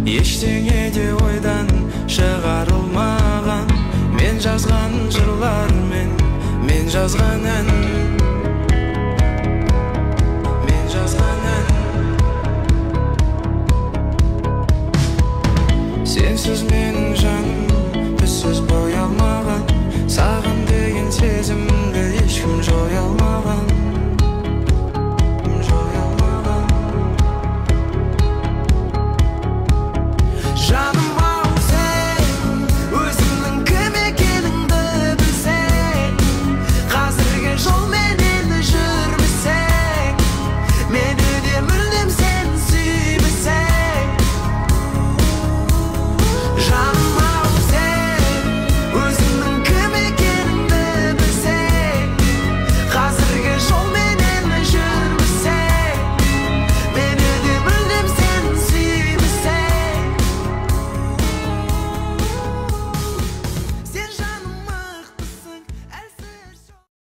Ештеңе де ойдан шығарылмаған. Мен жазған жырлар мен жазған ән. Мен жазған ән. Сенсіз мен